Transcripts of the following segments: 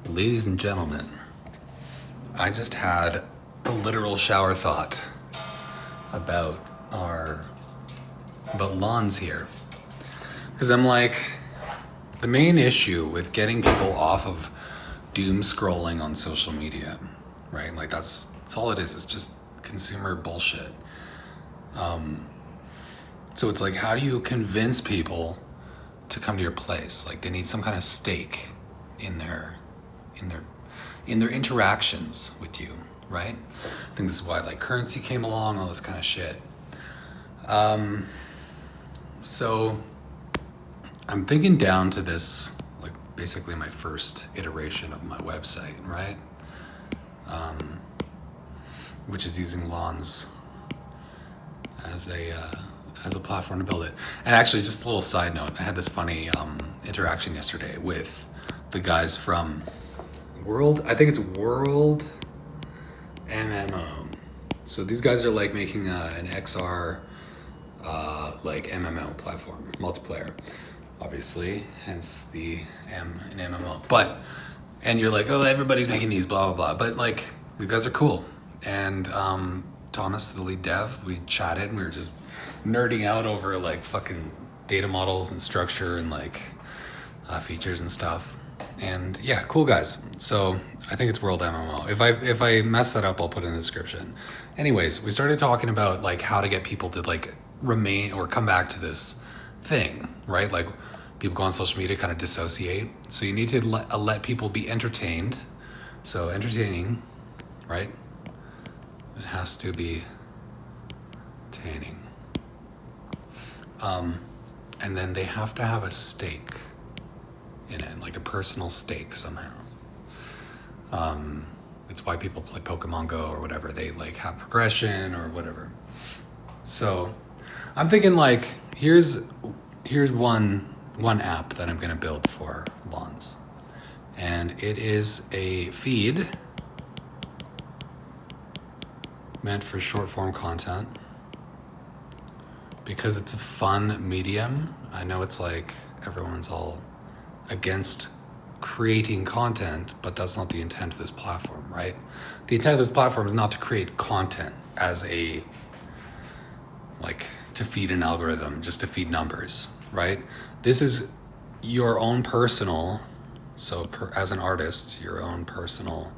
Ladies and gentlemen, I just had a literal shower thought about LAWNZ here. Because I'm like, the main issue with getting people off of doom scrolling on social media, right? Like that's all it is. It's just consumer bullshit. So it's like, how do you convince people to come to your place? Like they need some kind of stake in their interactions with you, right? I think this is why like currency came along, all this kind of shit. So I'm thinking down to this, like basically my first iteration of my website, right? Which is using LAWNZ as a platform to build it. And actually, just a little side note, I had this funny interaction yesterday with the guys from I think it's World MMO. So these guys are like making an XR like MMO platform, multiplayer, obviously, hence the M in MMO. And you're like, oh, everybody's making these, blah, blah, blah. But like, the guys are cool. And Thomas, the lead dev, we chatted and we were just nerding out over like fucking data models and structure and like features and stuff. And yeah, cool guys. So I think it's World MMO. If I mess that up, I'll put it in the description. Anyways, we started talking about like how to get people to like remain or come back to this thing, right? Like people go on social media, kind of dissociate. So you need to let people be entertained. So entertaining, right? It has to be entertaining. And then they have to have a stake in it, like a personal stake somehow. It's why people play Pokemon Go or whatever. They like have progression or whatever. So I'm thinking like, here's one app that I'm gonna build for LAWNZ. And it is a feed meant for short form content because it's a fun medium. I know it's like everyone's all against creating content, but that's not the intent of this platform, right? The intent of this platform is not to create content as to feed an algorithm, just to feed numbers, right? This is your own personal, as an artist, your own personal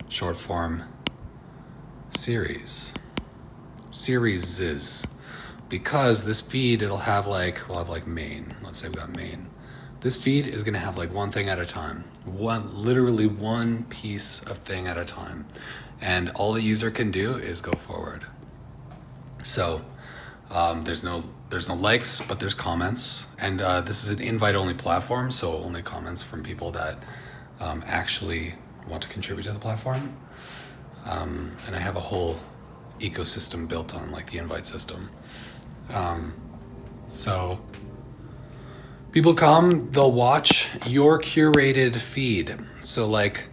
short form series, because this feed, we'll have like main, let's say we got main. This feed is gonna have like one thing at a time, literally one piece of thing at a time. And all the user can do is go forward. So there's no likes, but there's comments. And this is an invite only platform, so only comments from people that actually want to contribute to the platform. And I have a whole ecosystem built on like the invite system. So people come, they'll watch your curated feed. So like,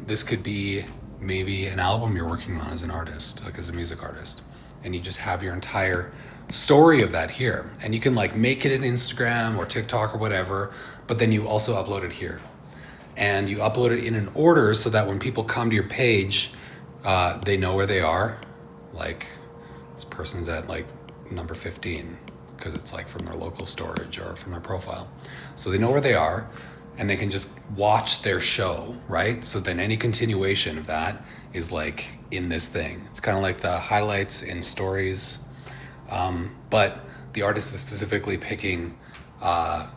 this could be maybe an album you're working on as an artist, like as a music artist. And you just have your entire story of that here. And you can like make it an Instagram or TikTok or whatever, but then you also upload it here. And you upload it in an order so that when people come to your page, they know where they are. Like this person's at like number 15 because it's like from their local storage or from their profile. So they know where they are and they can just watch their show, right? So then any continuation of that is like in this thing. It's kind of like the highlights in stories, but the artist is specifically picking a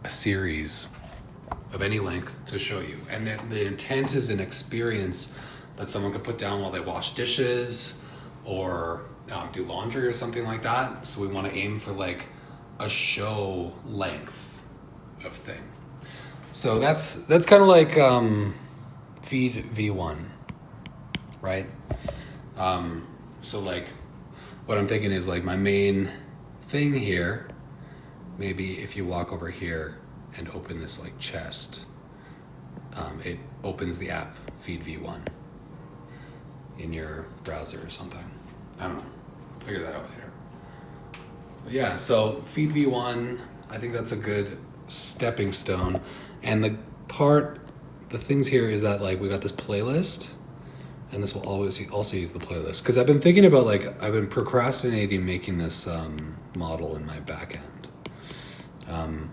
series of any length to show you. And then the intent is an experience that someone could put down while they wash dishes or do laundry or something like that. So we want to aim for like a show length of thing. So that's kind of like feed V1, right? So like what I'm thinking is like my main thing here, maybe if you walk over here and open this like chest, it opens the app feed V1 in your browser or something. I don't know, figure that out later. But yeah, so feed V1, I think that's a good stepping stone. And the things here is that like we got this playlist, and this will always also use the playlist, because I've been thinking about like I've been procrastinating making this model in my back end,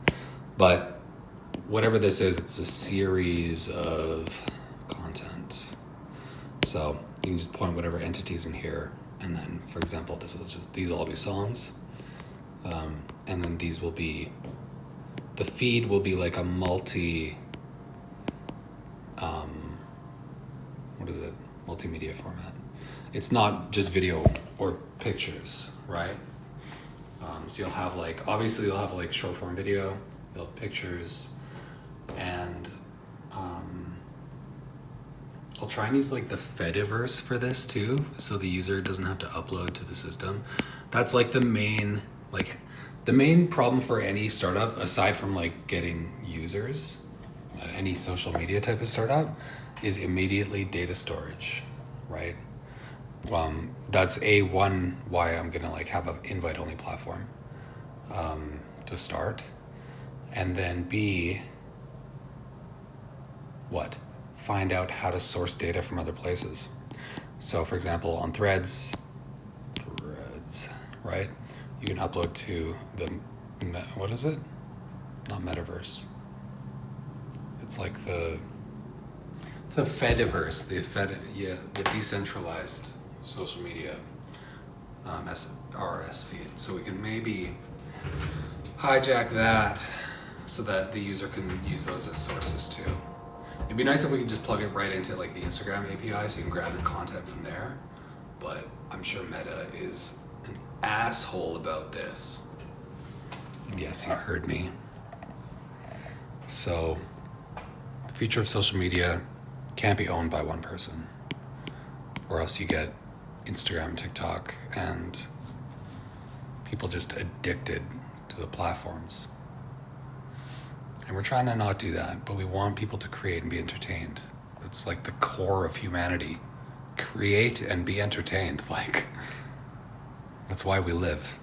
but whatever this is, it's a series of content. So you can just point whatever entities in here, and then for example these will all be songs, and then these will be, the feed will be like a multimedia format. It's not just video or pictures, right? So you'll have like, obviously you'll have like short form video, you'll have pictures, and I'll try and use like the Fediverse for this too, so the user doesn't have to upload to the system. That's like the main problem for any startup, aside from like getting users, any social media type of startup, is immediately data storage, right? That's why I'm gonna like have an invite only platform to start, and then B, find out how to source data from other places. So for example, on threads, right? You can upload to the, what is it? Not metaverse. It's like the Fediverse, the decentralized social media RSS feed. So we can maybe hijack that so that the user can use those as sources too. It'd be nice if we could just plug it right into like the Instagram API so you can grab your content from there, but I'm sure Meta is an asshole about this. Yes, you heard me. So the future of social media can't be owned by one person, or else you get Instagram, TikTok, and people just addicted to the platforms. And we're trying to not do that, but we want people to create and be entertained. It's like the core of humanity. Create and be entertained. Like, that's why we live.